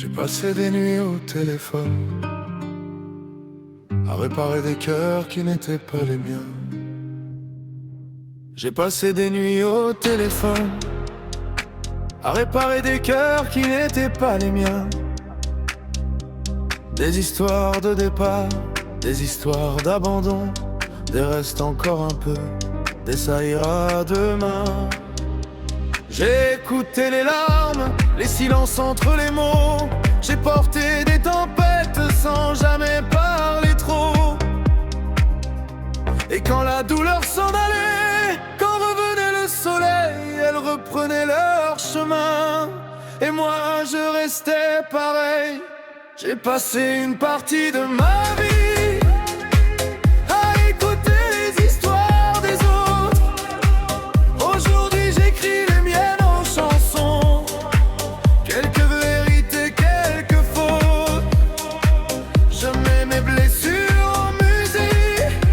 J'ai passé des nuits au téléphone à réparer des cœurs qui n'étaient pas les miens. J'ai passé des nuits au téléphone à réparer des cœurs qui n'étaient pas les miens. Des histoires de départ, des histoires d'abandon, des restes encore un peu, des ça ira demain. J'ai écouté les larmes, les silences entre les mots. J'ai porté des tempêtes sans jamais parler trop. Et quand la douleur s'en allait, quand revenait le soleil, elles reprenaient leur chemin. Et moi je restais pareil. J'ai passé une partie de ma vie à écouter les histoires des autres. Aujourd'hui j'écris les miennes en chansons. Quelques vérités, quelques fautes. Je mets mes blessures en musique,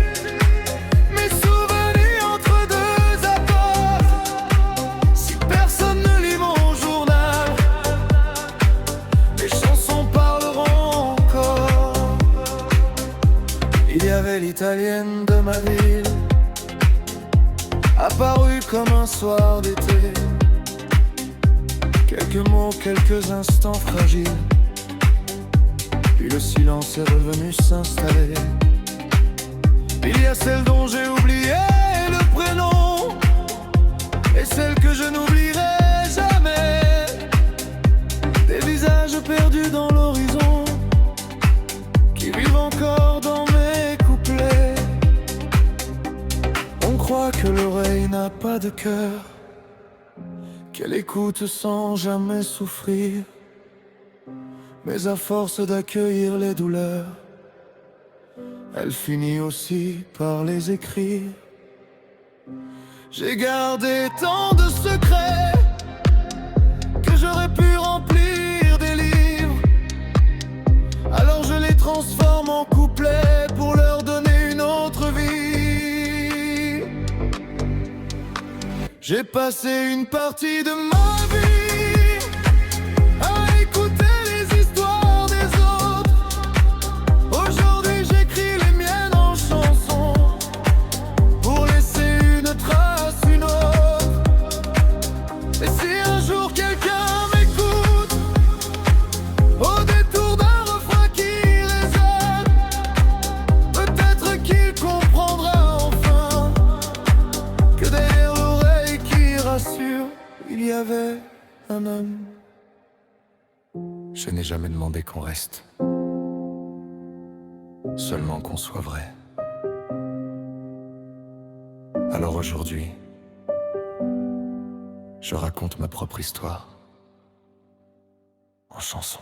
mes souvenirs entre deux accords. Si personne ne lit mon journal, mes chansons parleront encore. Il y avait l'italienne de ma ville, apparue comme un soir d'été. Quelques mots, quelques instants fragiles, puis le silence est revenu s'installer. Il y a celle dont j'ai oublié le prénom, et celle que je n'oublierai jamais. Des visages perdus dans l'horizon, qui vivent encore dans mes couplets. On croit que l'oreille n'a pas de cœur, qu'elle écoute sans jamais souffrir. Mais à force d'accueillir les douleurs, elle finit aussi par les écrire. J'ai gardé tant de secrets que j'aurais pu remplir des livres. Alors je les transforme en couplets pour leur donner une autre vie. J'ai passé une partie de ma vie à écouter les histoires des autres. Aujourd'hui j'écris les miennes en chansons pour laisser une trace, une autre. Et si un jour quelqu'un m'écoute au détour d'un refrain qui résonne, peut-être qu'il comprendra enfin que derrière l'oreille qui rassure, il y avait un homme. Je n'ai jamais demandé qu'on reste, seulement qu'on soit vrai. Alors aujourd'hui, je raconte ma propre histoire en chanson.